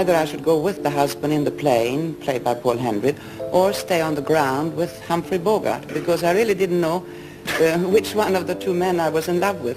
Either I should go with the husband in the plane, played by Paul Hendry, or stay on the ground with Humphrey Bogart, because I really didn't know which one of the two men I was in love with.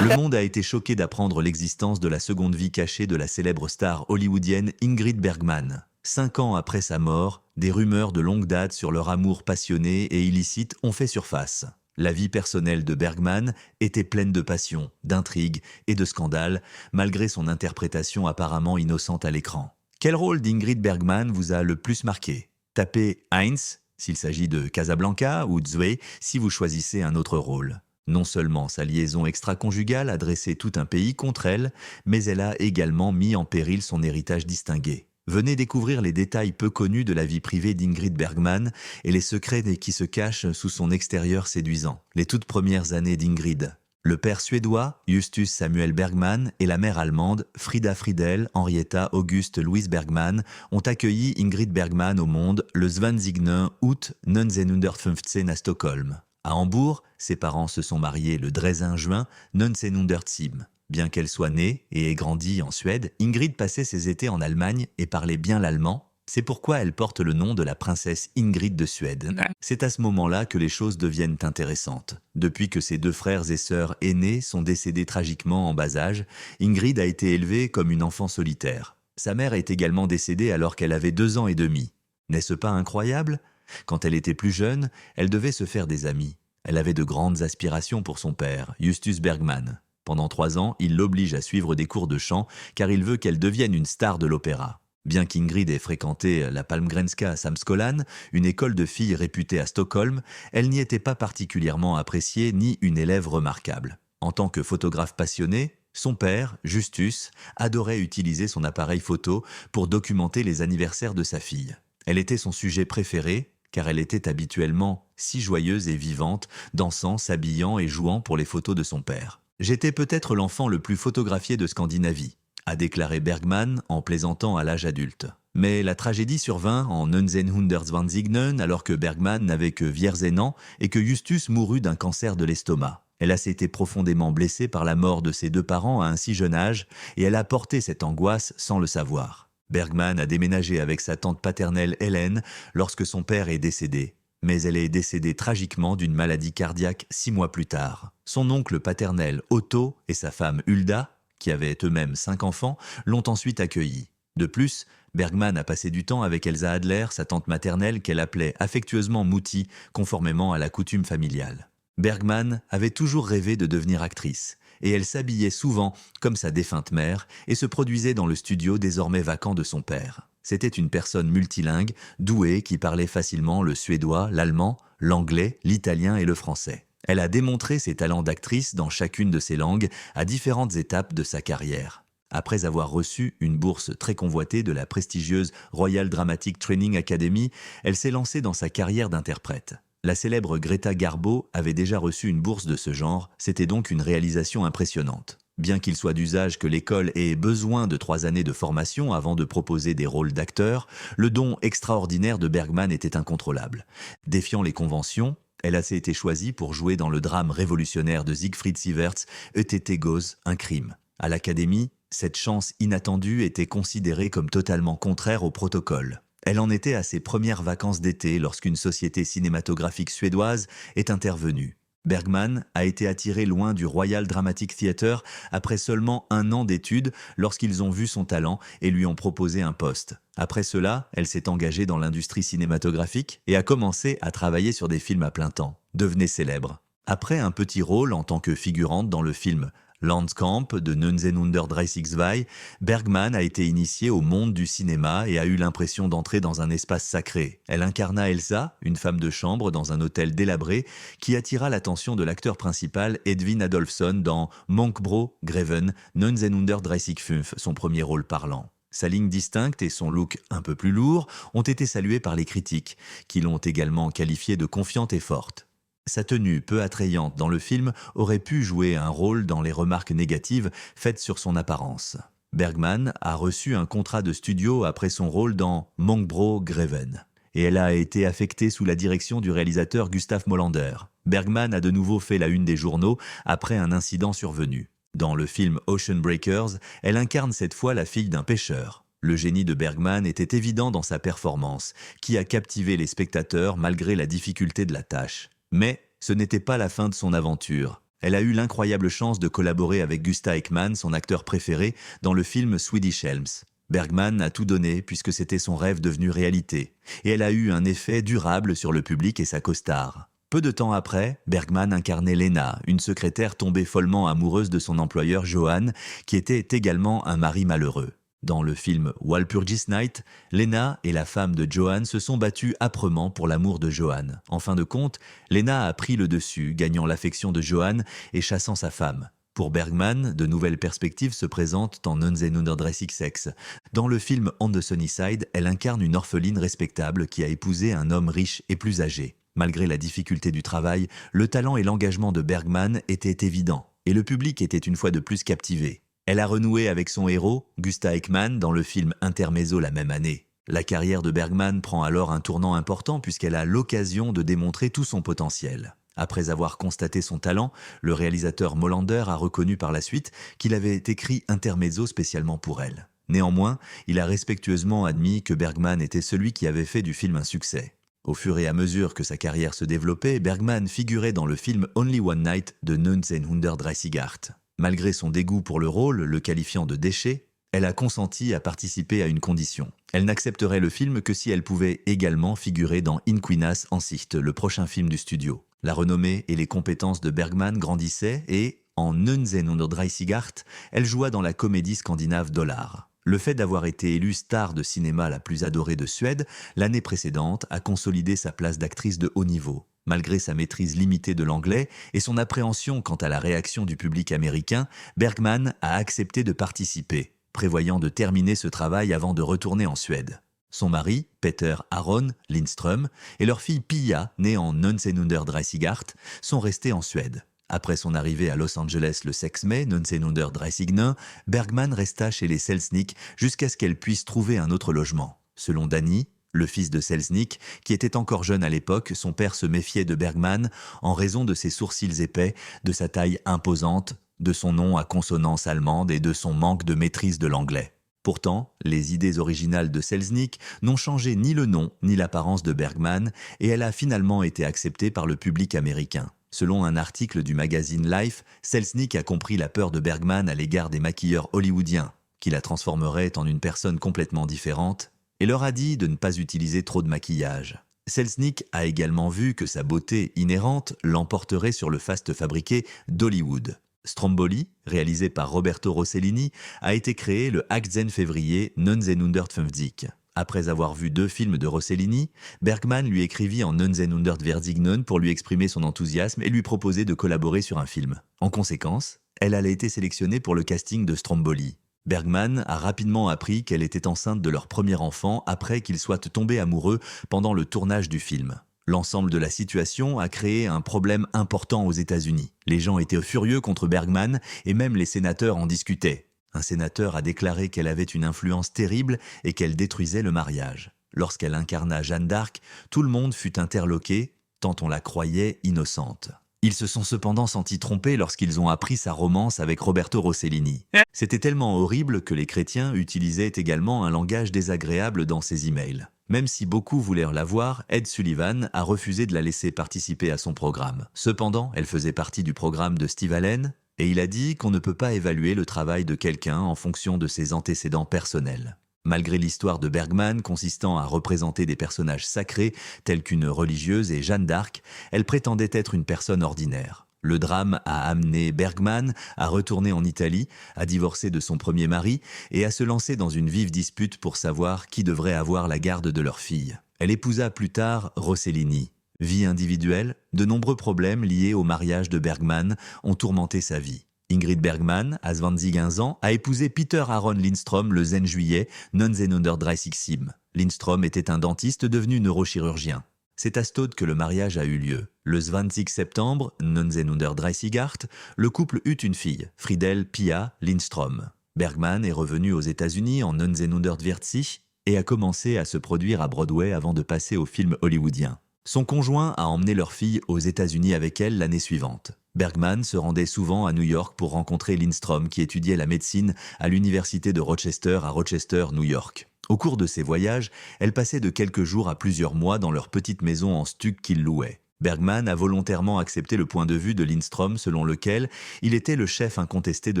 Le monde a été choqué d'apprendre l'existence de la seconde vie cachée de la célèbre star hollywoodienne Ingrid Bergman. 5 ans après sa mort, des rumeurs de longue date sur leur amour passionné et illicite ont fait surface. La vie personnelle de Bergman était pleine de passion, d'intrigues et de scandales, malgré son interprétation apparemment innocente à l'écran. Quel rôle d'Ingrid Bergman vous a le plus marqué? Tapez Heinz s'il s'agit de Casablanca ou Zwe si vous choisissez un autre rôle. Non seulement sa liaison extra-conjugale a dressé tout un pays contre elle, mais elle a également mis en péril son héritage distingué. Venez découvrir les détails peu connus de la vie privée d'Ingrid Bergman et les secrets qui se cachent sous son extérieur séduisant. Les toutes premières années d'Ingrid. Le père suédois, Justus Samuel Bergman, et la mère allemande, Frida Friedel Henrietta August Louise Bergman, ont accueilli Ingrid Bergman au monde le 29 août 1915 à Stockholm. À Hambourg, ses parents se sont mariés le 13 juin 1917. Bien qu'elle soit née et ait grandi en Suède, Ingrid passait ses étés en Allemagne et parlait bien l'allemand. C'est pourquoi elle porte le nom de la princesse Ingrid de Suède. C'est à ce moment-là que les choses deviennent intéressantes. Depuis que ses 2 frères et sœurs aînés sont décédés tragiquement en bas âge, Ingrid a été élevée comme une enfant solitaire. Sa mère est également décédée alors qu'elle avait 2 ans et demi. N'est-ce pas incroyable? Quand elle était plus jeune, elle devait se faire des amis. Elle avait de grandes aspirations pour son père, Justus Bergman. Pendant 3 ans, il l'oblige à suivre des cours de chant car il veut qu'elle devienne une star de l'opéra. Bien qu'Ingrid ait fréquenté la Palmgrenska Samskolan, une école de filles réputée à Stockholm, elle n'y était pas particulièrement appréciée ni une élève remarquable. En tant que photographe passionné, son père, Justus, adorait utiliser son appareil photo pour documenter les anniversaires de sa fille. Elle était son sujet préféré, car elle était habituellement si joyeuse et vivante, dansant, s'habillant et jouant pour les photos de son père. « J'étais peut-être l'enfant le plus photographié de Scandinavie », a déclaré Bergman en plaisantant à l'âge adulte. Mais la tragédie survint en 1929 alors que Bergman n'avait que 14 ans et que Justus mourut d'un cancer de l'estomac. Elle a été profondément blessée par la mort de ses 2 parents à un si jeune âge et elle a porté cette angoisse sans le savoir. Bergman a déménagé avec sa tante paternelle Hélène lorsque son père est décédé. Mais elle est décédée tragiquement d'une maladie cardiaque 6 mois plus tard. Son oncle paternel Otto et sa femme Hulda, qui avaient eux-mêmes 5 enfants, l'ont ensuite accueillie. De plus, Bergman a passé du temps avec Elsa Adler, sa tante maternelle qu'elle appelait affectueusement Mouti, conformément à la coutume familiale. Bergman avait toujours rêvé de devenir actrice, et elle s'habillait souvent comme sa défunte mère et se produisait dans le studio désormais vacant de son père. C'était une personne multilingue, douée, qui parlait facilement le suédois, l'allemand, l'anglais, l'italien et le français. Elle a démontré ses talents d'actrice dans chacune de ces langues à différentes étapes de sa carrière. Après avoir reçu une bourse très convoitée de la prestigieuse Royal Dramatic Training Academy, elle s'est lancée dans sa carrière d'interprète. La célèbre Greta Garbo avait déjà reçu une bourse de ce genre, c'était donc une réalisation impressionnante. Bien qu'il soit d'usage que l'école ait besoin de 3 années de formation avant de proposer des rôles d'acteur, le don extraordinaire de Bergman était incontrôlable. Défiant les conventions, elle a été choisie pour jouer dans le drame révolutionnaire de Siegfried Sieverts, E.T.T. Goes, Un crime. À l'Académie, cette chance inattendue était considérée comme totalement contraire au protocole. Elle en était à ses premières vacances d'été lorsqu'une société cinématographique suédoise est intervenue. Bergman a été attiré loin du Royal Dramatic Theatre après seulement 1 an d'études lorsqu'ils ont vu son talent et lui ont proposé un poste. Après cela, elle s'est engagée dans l'industrie cinématographique et a commencé à travailler sur des films à plein temps. Devenait célèbre. Après un petit rôle en tant que figurante dans le film Landskamp de 1932, Bergman a été initiée au monde du cinéma et a eu l'impression d'entrer dans un espace sacré. Elle incarna Elsa, une femme de chambre dans un hôtel délabré, qui attira l'attention de l'acteur principal Edvin Adolphson dans Munkbro Greven 1935, son premier rôle parlant. Sa ligne distincte et son look un peu plus lourd ont été salués par les critiques, qui l'ont également qualifiée de confiante et forte. Sa tenue peu attrayante dans le film aurait pu jouer un rôle dans les remarques négatives faites sur son apparence. Bergman a reçu un contrat de studio après son rôle dans Munkbro Greven, et elle a été affectée sous la direction du réalisateur Gustav Molander. Bergman a de nouveau fait la une des journaux après un incident survenu. Dans le film Ocean Breakers, elle incarne cette fois la fille d'un pêcheur. Le génie de Bergman était évident dans sa performance, qui a captivé les spectateurs malgré la difficulté de la tâche. Mais ce n'était pas la fin de son aventure. Elle a eu l'incroyable chance de collaborer avec Gösta Ekman, son acteur préféré, dans le film Swedish Elms. Bergman a tout donné puisque c'était son rêve devenu réalité, et elle a eu un effet durable sur le public et sa costard. Peu de temps après, Bergman incarnait Lena, une secrétaire tombée follement amoureuse de son employeur Johan, qui était également un mari malheureux. Dans le film Walpurgis Night, Lena et la femme de Johan se sont battues âprement pour l'amour de Johan. En fin de compte, Lena a pris le dessus, gagnant l'affection de Johan et chassant sa femme. Pour Bergman, de nouvelles perspectives se présentent en Nunsen under Dressing Sex. Dans le film On the Sunny Side, elle incarne une orpheline respectable qui a épousé un homme riche et plus âgé. Malgré la difficulté du travail, le talent et l'engagement de Bergman étaient évidents, et le public était une fois de plus captivé. Elle a renoué avec son héros, Gösta Ekman, dans le film Intermezzo la même année. La carrière de Bergman prend alors un tournant important puisqu'elle a l'occasion de démontrer tout son potentiel. Après avoir constaté son talent, le réalisateur Molander a reconnu par la suite qu'il avait écrit Intermezzo spécialement pour elle. Néanmoins, il a respectueusement admis que Bergman était celui qui avait fait du film un succès. Au fur et à mesure que sa carrière se développait, Bergman figurait dans le film Only One Night de Nunsen under Dressing Art. Malgré son dégoût pour le rôle, le qualifiant de déchet, elle a consenti à participer à une condition. Elle n'accepterait le film que si elle pouvait également figurer dans Inquinas Ansicht, le prochain film du studio. La renommée et les compétences de Bergman grandissaient et, en Nunsen under Dressing Art, elle joua dans la comédie scandinave Dollar. Le fait d'avoir été élue star de cinéma la plus adorée de Suède, l'année précédente, a consolidé sa place d'actrice de haut niveau. Malgré sa maîtrise limitée de l'anglais et son appréhension quant à la réaction du public américain, Bergman a accepté de participer, prévoyant de terminer ce travail avant de retourner en Suède. Son mari, Peter Aron Lindström, et leur fille Pia, née en Nunsen under Dressing Art, sont restés en Suède. Après son arrivée à Los Angeles le 6 mai, Nunsen under Dressing 1, Bergman resta chez les Selznick jusqu'à ce qu'elle puisse trouver un autre logement. Selon Danny, le fils de Selznick, qui était encore jeune à l'époque, son père se méfiait de Bergman en raison de ses sourcils épais, de sa taille imposante, de son nom à consonance allemande et de son manque de maîtrise de l'anglais. Pourtant, les idées originales de Selznick n'ont changé ni le nom ni l'apparence de Bergman et elle a finalement été acceptée par le public américain. Selon un article du magazine Life, Selznick a compris la peur de Bergman à l'égard des maquilleurs hollywoodiens, qui la transformeraient en une personne complètement différente, et leur a dit de ne pas utiliser trop de maquillage. Selznick a également vu que sa beauté inhérente l'emporterait sur le faste fabriqué d'Hollywood. Stromboli, réalisé par Roberto Rossellini, a été créé le 18 février 1950. Après avoir vu 2 films de Rossellini, Bergman lui écrivit en 1949 pour lui exprimer son enthousiasme et lui proposer de collaborer sur un film. En conséquence, elle a été sélectionnée pour le casting de Stromboli. Bergman a rapidement appris qu'elle était enceinte de leur premier enfant après qu'ils soient tombés amoureux pendant le tournage du film. L'ensemble de la situation a créé un problème important aux États-Unis. Les gens étaient furieux contre Bergman et même les sénateurs en discutaient. Un sénateur a déclaré qu'elle avait une influence terrible et qu'elle détruisait le mariage. Lorsqu'elle incarna Jeanne d'Arc, tout le monde fut interloqué, tant on la croyait innocente. Ils se sont cependant sentis trompés lorsqu'ils ont appris sa romance avec Roberto Rossellini. C'était tellement horrible que les chrétiens utilisaient également un langage désagréable dans ses emails. Même si beaucoup voulèrent la voir, Ed Sullivan a refusé de la laisser participer à son programme. Cependant, elle faisait partie du programme de Steve Allen, et il a dit qu'on ne peut pas évaluer le travail de quelqu'un en fonction de ses antécédents personnels. Malgré l'histoire de Bergman consistant à représenter des personnages sacrés tels qu'une religieuse et Jeanne d'Arc, elle prétendait être une personne ordinaire. Le drame a amené Bergman à retourner en Italie, à divorcer de son premier mari et à se lancer dans une vive dispute pour savoir qui devrait avoir la garde de leur fille. Elle épousa plus tard Rossellini. Vie individuelle, de nombreux problèmes liés au mariage de Bergman ont tourmenté sa vie. Ingrid Bergman, à 21 ans, a épousé Peter Aron Lindström le 10 juillet 1937. Lindström était un dentiste devenu neurochirurgien. C'est à Stade que le mariage a eu lieu. Le 26 septembre 1938, le couple eut une fille, Friedel Pia Lindström. Bergman est revenu aux États-Unis en 1940 et a commencé à se produire à Broadway avant de passer au film hollywoodien. Son conjoint a emmené leur fille aux États-Unis avec elle l'année suivante. Bergman se rendait souvent à New York pour rencontrer Lindstrom qui étudiait la médecine à l'université de Rochester à Rochester, New York. Au cours de ces voyages, elle passait de quelques jours à plusieurs mois dans leur petite maison en stuc qu'ils louaient. Bergman a volontairement accepté le point de vue de Lindstrom selon lequel il était le chef incontesté de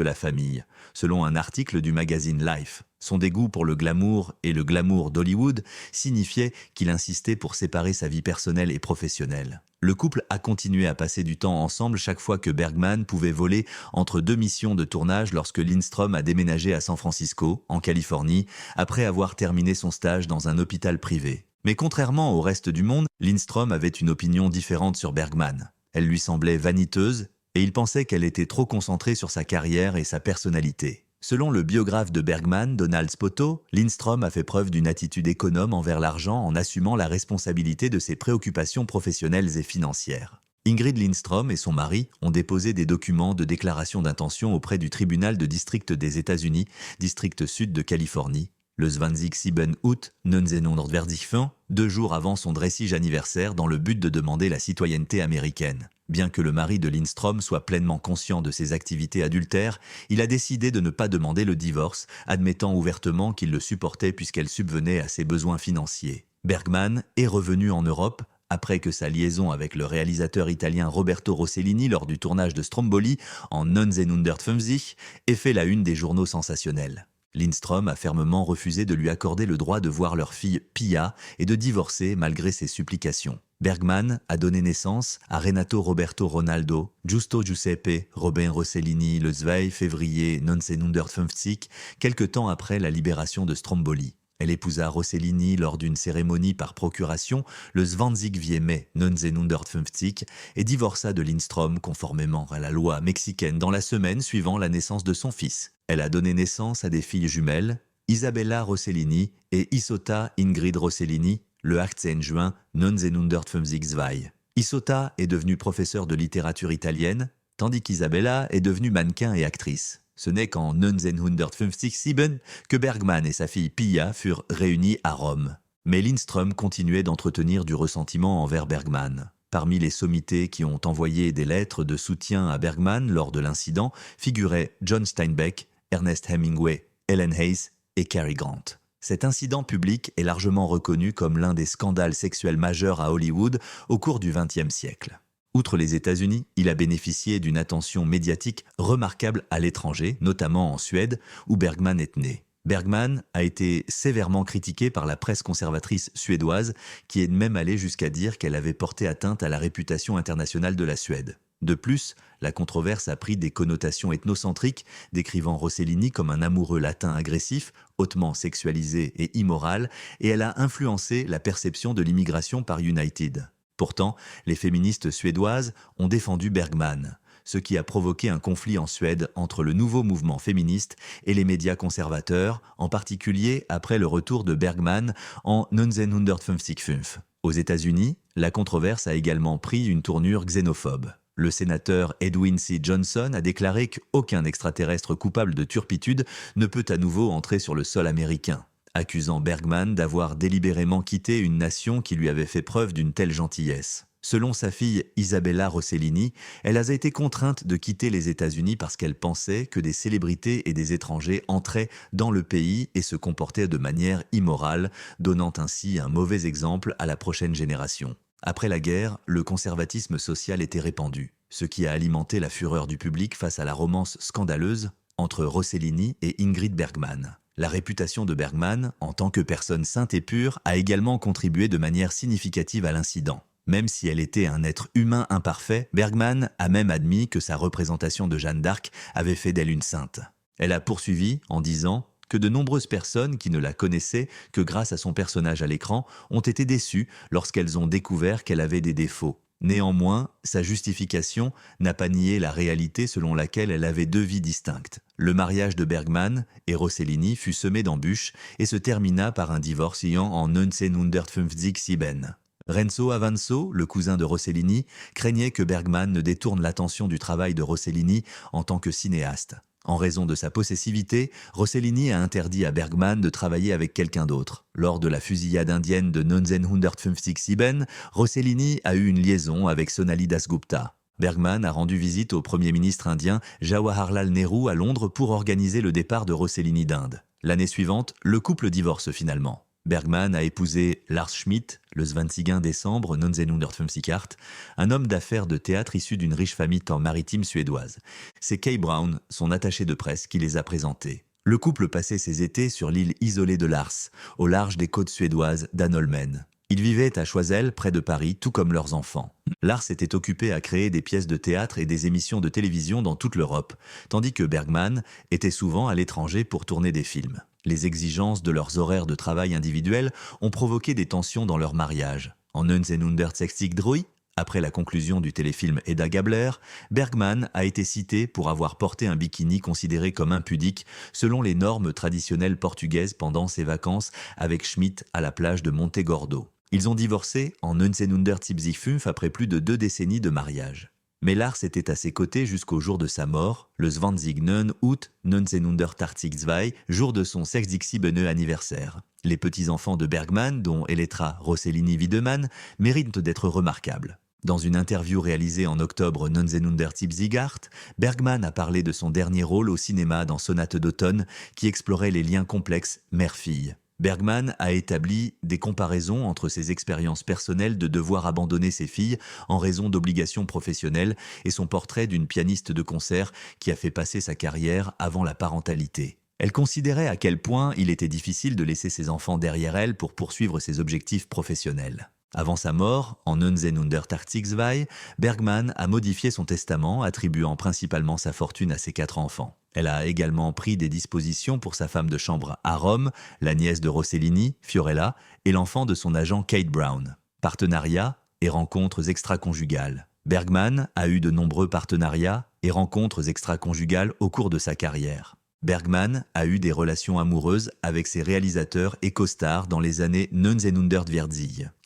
la famille. Selon un article du magazine Life, son dégoût pour le glamour et le glamour d'Hollywood signifiait qu'il insistait pour séparer sa vie personnelle et professionnelle. Le couple a continué à passer du temps ensemble chaque fois que Bergman pouvait voler entre deux missions de tournage lorsque Lindstrom a déménagé à San Francisco, en Californie, après avoir terminé son stage dans un hôpital privé. Mais contrairement au reste du monde, Lindstrom avait une opinion différente sur Bergman. Elle lui semblait vaniteuse et il pensait qu'elle était trop concentrée sur sa carrière et sa personnalité. Selon le biographe de Bergman, Donald Spoto, Lindstrom a fait preuve d'une attitude économe envers l'argent en assumant la responsabilité de ses préoccupations professionnelles et financières. Ingrid Lindstrom et son mari ont déposé des documents de déclaration d'intention auprès du tribunal de district des États-Unis, district sud de Californie, le 27 août 1945, 2 jours avant son dressage anniversaire dans le but de demander la citoyenneté américaine. Bien que le mari de Lindstrom soit pleinement conscient de ses activités adultères, il a décidé de ne pas demander le divorce, admettant ouvertement qu'il le supportait puisqu'elle subvenait à ses besoins financiers. Bergman est revenu en Europe après que sa liaison avec le réalisateur italien Roberto Rossellini lors du tournage de Stromboli en 1950 ait fait la une des journaux sensationnels. Lindstrom a fermement refusé de lui accorder le droit de voir leur fille Pia et de divorcer malgré ses supplications. Bergman a donné naissance à Renato Roberto Ronaldo, Giusto Giuseppe Robin Rossellini le 2 février 1950, quelque temps après la libération de Stromboli. Elle épousa Rossellini lors d'une cérémonie par procuration le 22 mai 1950 et divorça de Lindstrom conformément à la loi mexicaine dans la semaine suivant la naissance de son fils. Elle a donné naissance à des filles jumelles, Isabella Rossellini et Isotta Ingrid Rossellini, le 18 juin 1952. Isotta est devenue professeure de littérature italienne, tandis qu'Isabella est devenue mannequin et actrice. Ce n'est qu'en 1957 que Bergman et sa fille Pia furent réunis à Rome. Mais Lindstrom continuait d'entretenir du ressentiment envers Bergman. Parmi les sommités qui ont envoyé des lettres de soutien à Bergman lors de l'incident figuraient John Steinbeck, Ernest Hemingway, Ellen Hayes et Cary Grant. Cet incident public est largement reconnu comme l'un des scandales sexuels majeurs à Hollywood au cours du XXe siècle. Outre les États-Unis, il a bénéficié d'une attention médiatique remarquable à l'étranger, notamment en Suède, où Bergman est né. Bergman a été sévèrement critiqué par la presse conservatrice suédoise, qui est même allée jusqu'à dire qu'elle avait porté atteinte à la réputation internationale de la Suède. De plus, la controverse a pris des connotations ethnocentriques, décrivant Rossellini comme un amoureux latin agressif, hautement sexualisé et immoral, et elle a influencé la perception de l'immigration par United. Pourtant, les féministes suédoises ont défendu Bergman, ce qui a provoqué un conflit en Suède entre le nouveau mouvement féministe et les médias conservateurs, en particulier après le retour de Bergman en 1955. Aux États-Unis, la controverse a également pris une tournure xénophobe. Le sénateur Edwin C. Johnson a déclaré qu'aucun extraterrestre coupable de turpitude ne peut à nouveau entrer sur le sol américain, accusant Bergman d'avoir délibérément quitté une nation qui lui avait fait preuve d'une telle gentillesse. Selon sa fille Isabella Rossellini, elle a été contrainte de quitter les États-Unis parce qu'elle pensait que des célébrités et des étrangers entraient dans le pays et se comportaient de manière immorale, donnant ainsi un mauvais exemple à la prochaine génération. Après la guerre, le conservatisme social était répandu, ce qui a alimenté la fureur du public face à la romance scandaleuse entre Rossellini et Ingrid Bergman. La réputation de Bergman, en tant que personne sainte et pure, a également contribué de manière significative à l'incident. Même si elle était un être humain imparfait, Bergman a même admis que sa représentation de Jeanne d'Arc avait fait d'elle une sainte. Elle a poursuivi en disant que de nombreuses personnes qui ne la connaissaient que grâce à son personnage à l'écran ont été déçues lorsqu'elles ont découvert qu'elle avait des défauts. Néanmoins, sa justification n'a pas nié la réalité selon laquelle elle avait deux vies distinctes. Le mariage de Bergman et Rossellini fut semé d'embûches et se termina par un divorce en 1957. Renzo Avanzo, le cousin de Rossellini, craignait que Bergman ne détourne l'attention du travail de Rossellini en tant que cinéaste. En raison de sa possessivité, Rossellini a interdit à Bergman de travailler avec quelqu'un d'autre. Lors de la fusillade indienne de 1957, Rossellini a eu une liaison avec Sonali Dasgupta. Bergman a rendu visite au Premier ministre indien Jawaharlal Nehru à Londres pour organiser le départ de Rossellini d'Inde. L'année suivante, le couple divorce finalement. Bergman a épousé Lars Schmidt le 21 décembre 1958, un homme d'affaires de théâtre issu d'une riche famille maritime suédoise. C'est Kay Brown, son attaché de presse, qui les a présentés. Le couple passait ses étés sur l'île isolée de Lars, au large des côtes suédoises d'Anholmen. Ils vivaient à Choiseul, près de Paris, tout comme leurs enfants. Lars était occupé à créer des pièces de théâtre et des émissions de télévision dans toute l'Europe, tandis que Bergman était souvent à l'étranger pour tourner des films. Les exigences de leurs horaires de travail individuels ont provoqué des tensions dans leur mariage. En 1963, après la conclusion du téléfilm Hedda Gabler, Bergman a été cité pour avoir porté un bikini considéré comme impudique selon les normes traditionnelles portugaises pendant ses vacances avec Schmidt à la plage de Montegordo. Ils ont divorcé en 1975 après plus de 2 décennies de mariage. Mais Lars était à ses côtés jusqu'au jour de sa mort, le 29. août 1982, jour de son 67e anniversaire. Les petits-enfants de Bergman, dont Elektra Rossellini-Wiedemann, méritent d'être remarquables. Dans une interview réalisée en octobre 1978, Bergman a parlé de son dernier rôle au cinéma dans Sonate d'automne, qui explorait les liens complexes mère-fille. Bergman a établi des comparaisons entre ses expériences personnelles de devoir abandonner ses filles en raison d'obligations professionnelles et son portrait d'une pianiste de concert qui a fait passer sa carrière avant la parentalité. Elle considérait à quel point il était difficile de laisser ses enfants derrière elle pour poursuivre ses objectifs professionnels. Avant sa mort, en 1982, Bergman a modifié son testament, attribuant principalement sa fortune à ses 4 enfants. Elle a également pris des dispositions pour sa femme de chambre à Rome, la nièce de Rossellini, Fiorella, et l'enfant de son agent Kate Brown. Partenariats et rencontres extra-conjugales. Bergman a eu de nombreux partenariats et rencontres extra-conjugales au cours de sa carrière. Bergman a eu des relations amoureuses avec ses réalisateurs et co-stars dans les années 1940.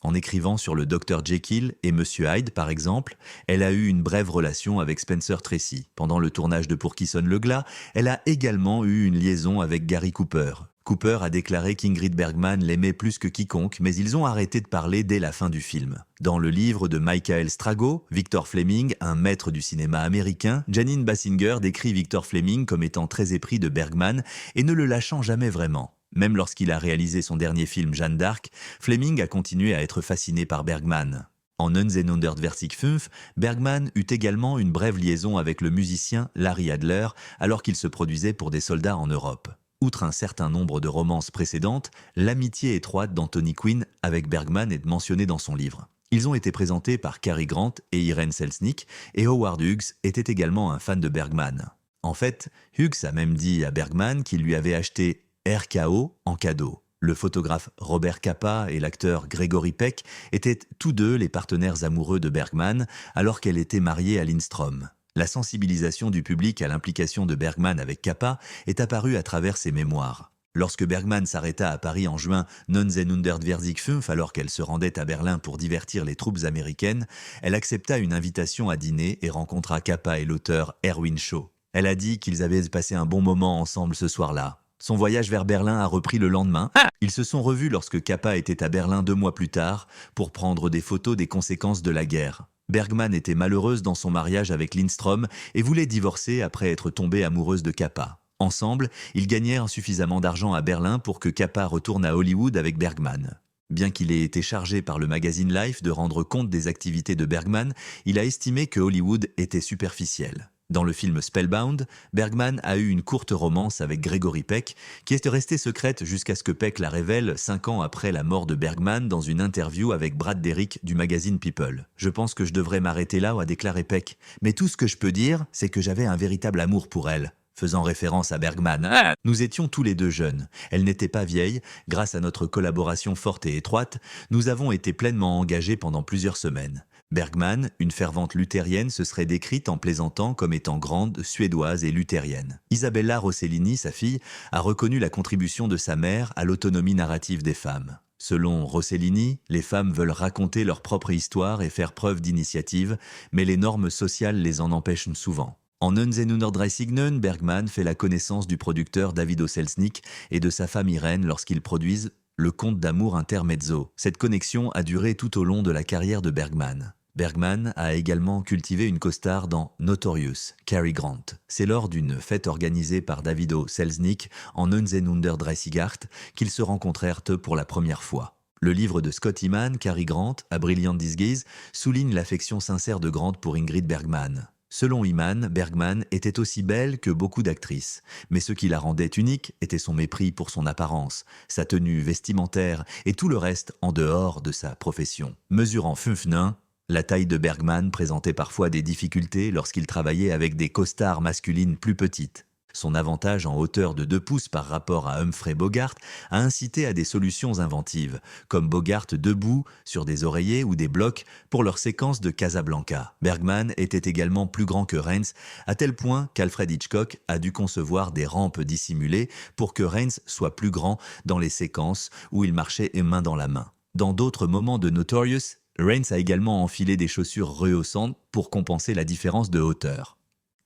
En écrivant sur le Dr Jekyll et Monsieur Hyde, par exemple, elle a eu une brève relation avec Spencer Tracy. Pendant le tournage de Pour qui sonne le glas, elle a également eu une liaison avec Gary Cooper. Cooper a déclaré qu'Ingrid Bergman l'aimait plus que quiconque, mais ils ont arrêté de parler dès la fin du film. Dans le livre de Michael Strago, Victor Fleming, un maître du cinéma américain, Janine Basinger décrit Victor Fleming comme étant très épris de Bergman et ne le lâchant jamais vraiment. Même lorsqu'il a réalisé son dernier film Jeanne d'Arc, Fleming a continué à être fasciné par Bergman. En 1945, Bergman eut également une brève liaison avec le musicien Larry Adler alors qu'il se produisait pour des soldats en Europe. Outre un certain nombre de romances précédentes, l'amitié étroite d'Anthony Quinn avec Bergman est mentionnée dans son livre. Ils ont été présentés par Cary Grant et Irene Selznick, et Howard Hughes était également un fan de Bergman. En fait, Hughes a même dit à Bergman qu'il lui avait acheté RKO en cadeau. Le photographe Robert Capa et l'acteur Gregory Peck étaient tous deux les partenaires amoureux de Bergman alors qu'elle était mariée à Lindstrom. La sensibilisation du public à l'implication de Bergman avec Capa est apparue à travers ses mémoires. Lorsque Bergman s'arrêta à Paris en juin 1945, alors qu'elle se rendait à Berlin pour divertir les troupes américaines, elle accepta une invitation à dîner et rencontra Capa et l'auteur Erwin Shaw. Elle a dit qu'ils avaient passé un bon moment ensemble ce soir-là. Son voyage vers Berlin a repris le lendemain. Ils se sont revus lorsque Capa était à Berlin 2 mois plus tard pour prendre des photos des conséquences de la guerre. Bergman était malheureuse dans son mariage avec Lindstrom et voulait divorcer après être tombée amoureuse de Capa. Ensemble, ils gagnèrent suffisamment d'argent à Berlin pour que Capa retourne à Hollywood avec Bergman. Bien qu'il ait été chargé par le magazine Life de rendre compte des activités de Bergman, il a estimé que Hollywood était superficiel. Dans le film Spellbound, Bergman a eu une courte romance avec Gregory Peck, qui est restée secrète jusqu'à ce que Peck la révèle 5 ans après la mort de Bergman dans une interview avec Brad Derrick du magazine People. « Je pense que je devrais m'arrêter là », a déclaré Peck. « Mais tout ce que je peux dire, c'est que j'avais un véritable amour pour elle. » Faisant référence à Bergman. Nous étions tous les deux jeunes. Elle n'était pas vieille. Grâce à notre collaboration forte et étroite, nous avons été pleinement engagés pendant plusieurs semaines. Bergman, une fervente luthérienne, se serait décrite en plaisantant comme étant grande, suédoise et luthérienne. Isabella Rossellini, sa fille, a reconnu la contribution de sa mère à l'autonomie narrative des femmes. Selon Rossellini, les femmes veulent raconter leur propre histoire et faire preuve d'initiative, mais les normes sociales les en empêchent souvent. En 1939, Bergman fait la connaissance du producteur Davido Selznick et de sa femme Irène lorsqu'ils produisent Le Conte d'amour intermezzo. Cette connexion a duré tout au long de la carrière de Bergman. Bergman a également cultivé une costard dans Notorious, Cary Grant. C'est lors d'une fête organisée par Davido Selznick en 1938 qu'ils se rencontrèrent pour la première fois. Le livre de Scott Iman, Cary Grant, A Brilliant Disguise, souligne l'affection sincère de Grant pour Ingrid Bergman. Selon Iman, Bergman était aussi belle que beaucoup d'actrices, mais ce qui la rendait unique était son mépris pour son apparence, sa tenue vestimentaire et tout le reste en dehors de sa profession. Mesurant 5 nains, la taille de Bergman présentait parfois des difficultés lorsqu'il travaillait avec des costards masculines plus petites. Son avantage en hauteur de 2 pouces par rapport à Humphrey Bogart a incité à des solutions inventives, comme Bogart debout sur des oreillers ou des blocs pour leur séquence de Casablanca. Bergman était également plus grand que Rains, à tel point qu'Alfred Hitchcock a dû concevoir des rampes dissimulées pour que Rains soit plus grand dans les séquences où il marchait main dans la main. Dans d'autres moments de Notorious, Rains a également enfilé des chaussures rehaussantes pour compenser la différence de hauteur.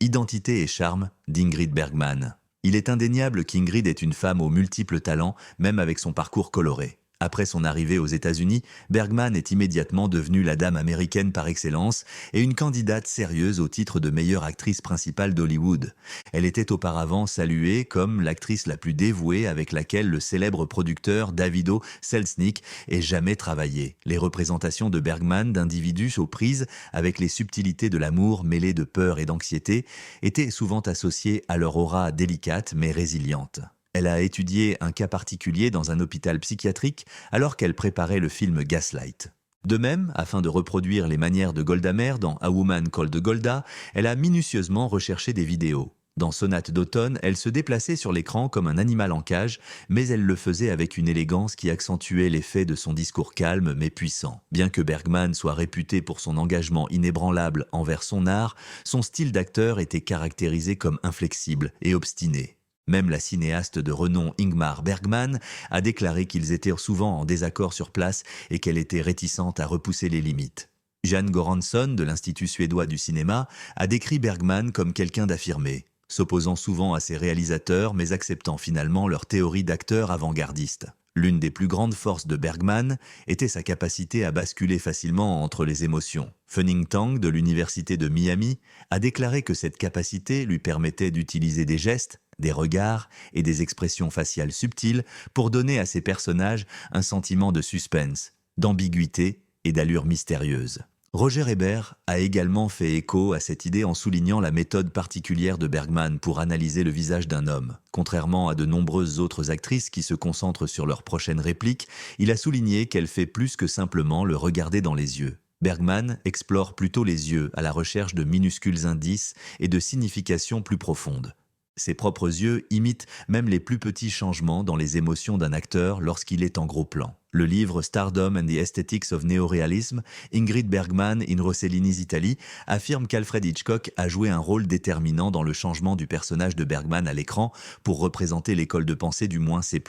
Identité et charme d'Ingrid Bergman. Il est indéniable qu'Ingrid est une femme aux multiples talents, même avec son parcours coloré. Après son arrivée aux États-Unis, Bergman est immédiatement devenue la dame américaine par excellence et une candidate sérieuse au titre de meilleure actrice principale d'Hollywood. Elle était auparavant saluée comme l'actrice la plus dévouée avec laquelle le célèbre producteur Davido Selznick ait jamais travaillé. Les représentations de Bergman d'individus aux prises avec les subtilités de l'amour mêlées de peur et d'anxiété étaient souvent associées à leur aura délicate mais résiliente. Elle a étudié un cas particulier dans un hôpital psychiatrique alors qu'elle préparait le film Gaslight. De même, afin de reproduire les manières de Golda Meir dans A Woman Called Golda, elle a minutieusement recherché des vidéos. Dans Sonate d'automne, elle se déplaçait sur l'écran comme un animal en cage, mais elle le faisait avec une élégance qui accentuait l'effet de son discours calme mais puissant. Bien que Bergman soit réputé pour son engagement inébranlable envers son art, son style d'acteur était caractérisé comme inflexible et obstiné. Même la cinéaste de renom Ingmar Bergman a déclaré qu'ils étaient souvent en désaccord sur place et qu'elle était réticente à repousser les limites. Jan Goransson, de l'Institut suédois du cinéma, a décrit Bergman comme quelqu'un d'affirmé, s'opposant souvent à ses réalisateurs mais acceptant finalement leur théorie d'acteur avant-gardiste. L'une des plus grandes forces de Bergman était sa capacité à basculer facilement entre les émotions. Funning Tang, de l'Université de Miami, a déclaré que cette capacité lui permettait d'utiliser des gestes, des regards et des expressions faciales subtiles pour donner à ses personnages un sentiment de suspense, d'ambiguïté et d'allure mystérieuse. Roger Ebert a également fait écho à cette idée en soulignant la méthode particulière de Bergman pour analyser le visage d'un homme. Contrairement à de nombreuses autres actrices qui se concentrent sur leur prochaine réplique, il a souligné qu'elle fait plus que simplement le regarder dans les yeux. Bergman explore plutôt les yeux à la recherche de minuscules indices et de significations plus profondes. Ses propres yeux imitent même les plus petits changements dans les émotions d'un acteur lorsqu'il est en gros plan. Le livre Stardom and the Aesthetics of Neorealism, Ingrid Bergman in Rossellini's Italy, affirme qu'Alfred Hitchcock a joué un rôle déterminant dans le changement du personnage de Bergman à l'écran pour représenter l'école de pensée du moins C+.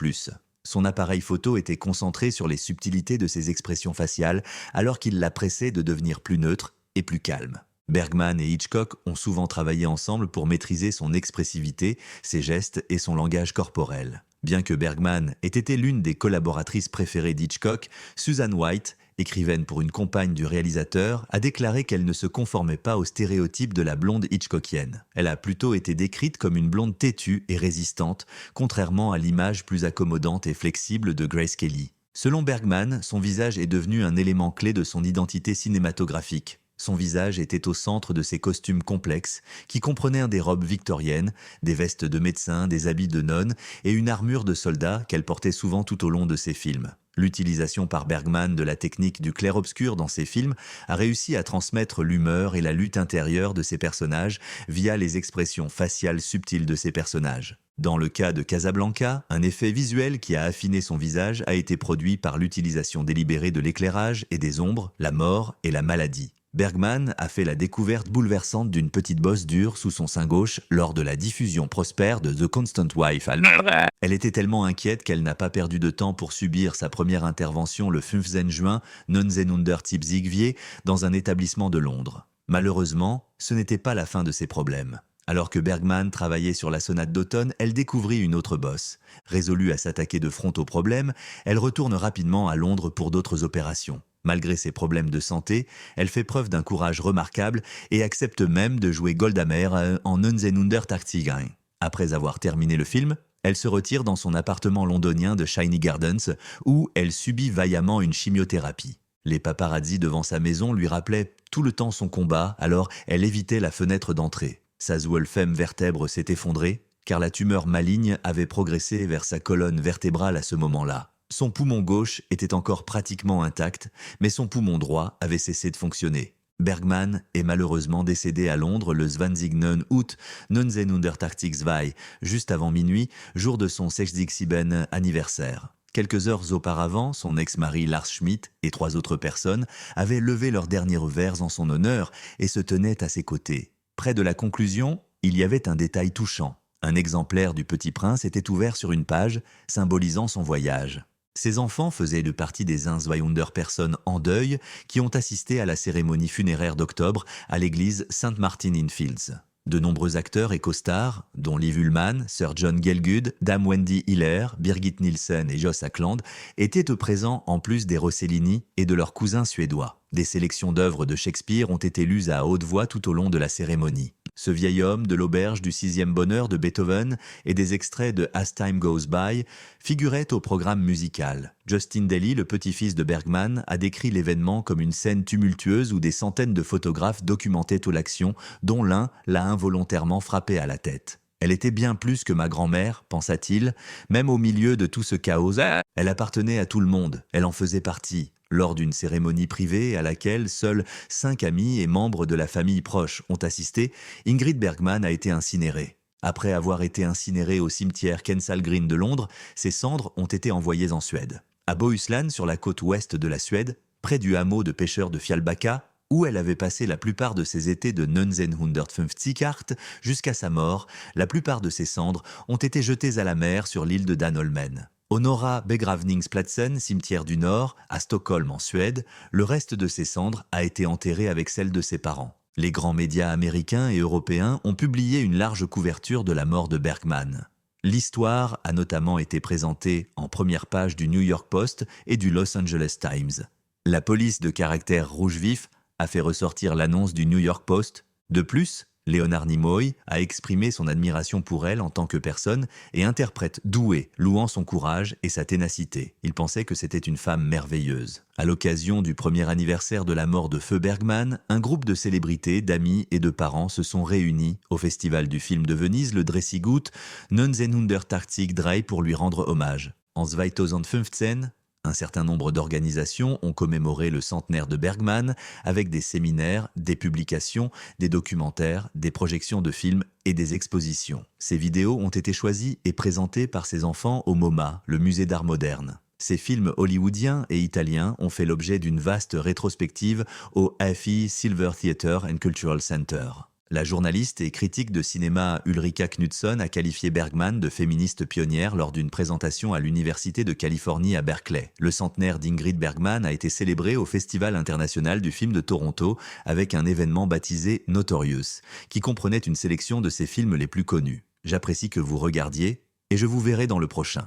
Son appareil photo était concentré sur les subtilités de ses expressions faciales alors qu'il la pressait de devenir plus neutre et plus calme. Bergman et Hitchcock ont souvent travaillé ensemble pour maîtriser son expressivité, ses gestes et son langage corporel. Bien que Bergman ait été l'une des collaboratrices préférées d'Hitchcock, Susan White, écrivaine pour une compagne du réalisateur, a déclaré qu'elle ne se conformait pas au stéréotype de la blonde hitchcockienne. Elle a plutôt été décrite comme une blonde têtue et résistante, contrairement à l'image plus accommodante et flexible de Grace Kelly. Selon Bergman, son visage est devenu un élément clé de son identité cinématographique. Son visage était au centre de ses costumes complexes, qui comprenaient des robes victoriennes, des vestes de médecin, des habits de nonne et une armure de soldat qu'elle portait souvent tout au long de ses films. L'utilisation par Bergman de la technique du clair-obscur dans ses films a réussi à transmettre l'humeur et la lutte intérieure de ses personnages via les expressions faciales subtiles de ses personnages. Dans le cas de Casablanca, un effet visuel qui a affiné son visage a été produit par l'utilisation délibérée de l'éclairage et des ombres, la mort et la maladie. Bergman a fait la découverte bouleversante d'une petite bosse dure sous son sein gauche lors de la diffusion prospère de The Constant Wife. Elle était tellement inquiète qu'elle n'a pas perdu de temps pour subir sa première intervention le 15 juin 1970 dans un établissement de Londres. Malheureusement, ce n'était pas la fin de ses problèmes. Alors que Bergman travaillait sur la sonate d'automne, elle découvrit une autre bosse. Résolue à s'attaquer de front au problème, elle retourne rapidement à Londres pour d'autres opérations. Malgré ses problèmes de santé, elle fait preuve d'un courage remarquable et accepte même de jouer Golda Meir en 1980. Après avoir terminé le film, elle se retire dans son appartement londonien de Shiny Gardens où elle subit vaillamment une chimiothérapie. Les paparazzis devant sa maison lui rappelaient tout le temps son combat, alors elle évitait la fenêtre d'entrée. Sa Zwölfem vertèbre s'est effondrée, car la tumeur maligne avait progressé vers sa colonne vertébrale à ce moment-là. Son poumon gauche était encore pratiquement intact, mais son poumon droit avait cessé de fonctionner. Bergman est malheureusement décédé à Londres le 29 août 1982, juste avant minuit, jour de son 60e anniversaire. Quelques heures auparavant, son ex-mari Lars Schmidt et 3 autres personnes avaient levé leurs derniers vers en son honneur et se tenaient à ses côtés. Près de la conclusion, il y avait un détail touchant. Un exemplaire du Petit Prince était ouvert sur une page, symbolisant son voyage. Ses enfants faisaient partie des 100 personnes en deuil qui ont assisté à la cérémonie funéraire d'octobre à l'église St. Martin-in-Fields. De nombreux acteurs et co-stars, dont Liv Ullmann, Sir John Gielgud, Dame Wendy Hiller, Birgit Nilsson et Joss Ackland, étaient présents en plus des Rossellini et de leurs cousins suédois. Des sélections d'œuvres de Shakespeare ont été lues à haute voix tout au long de la cérémonie. Ce vieil homme de l'auberge du 6e bonheur de Beethoven et des extraits de As Time Goes By figuraient au programme musical. Justin Daly, le petit-fils de Bergman, a décrit l'événement comme une scène tumultueuse où des centaines de photographes documentaient l'action, dont l'un l'a involontairement frappé à la tête. Elle était bien plus que ma grand-mère, pensa-t-il, même au milieu de tout ce chaos. Elle appartenait à tout le monde, elle en faisait partie. Lors d'une cérémonie privée à laquelle seuls 5 amis et membres de la famille proche ont assisté, Ingrid Bergman a été incinérée. Après avoir été incinérée au cimetière Kensal Green de Londres, ses cendres ont été envoyées en Suède. À Bohuslän, sur la côte ouest de la Suède, près du hameau de pêcheurs de Fjällbacka, où elle avait passé la plupart de ses étés de 1950 jusqu'à sa mort, la plupart de ses cendres ont été jetées à la mer sur l'île de Danholmen. Au Norra Begravningsplatsen, cimetière du Nord, à Stockholm en Suède, le reste de ses cendres a été enterré avec celles de ses parents. Les grands médias américains et européens ont publié une large couverture de la mort de Bergman. L'histoire a notamment été présentée en première page du New York Post et du Los Angeles Times. La police de caractère rouge vif a fait ressortir l'annonce du New York Post. De plus, Leonard Nimoy a exprimé son admiration pour elle en tant que personne et interprète douée, louant son courage et sa ténacité. Il pensait que c'était une femme merveilleuse. À l'occasion du premier anniversaire de la mort de Feu Bergman, un groupe de célébrités, d'amis et de parents se sont réunis au Festival du film de Venise, le Dressiggut 1983 pour lui rendre hommage. En 2015, un certain nombre d'organisations ont commémoré le centenaire de Bergman avec des séminaires, des publications, des documentaires, des projections de films et des expositions. Ces vidéos ont été choisies et présentées par ses enfants au MoMA, le musée d'art moderne. Ces films hollywoodiens et italiens ont fait l'objet d'une vaste rétrospective au AFI Silver Theatre and Cultural Center. La journaliste et critique de cinéma Ulrika Knudson a qualifié Bergman de féministe pionnière lors d'une présentation à l'Université de Californie à Berkeley. Le centenaire d'Ingrid Bergman a été célébré au Festival international du film de Toronto avec un événement baptisé Notorious, qui comprenait une sélection de ses films les plus connus. J'apprécie que vous regardiez et je vous verrai dans le prochain.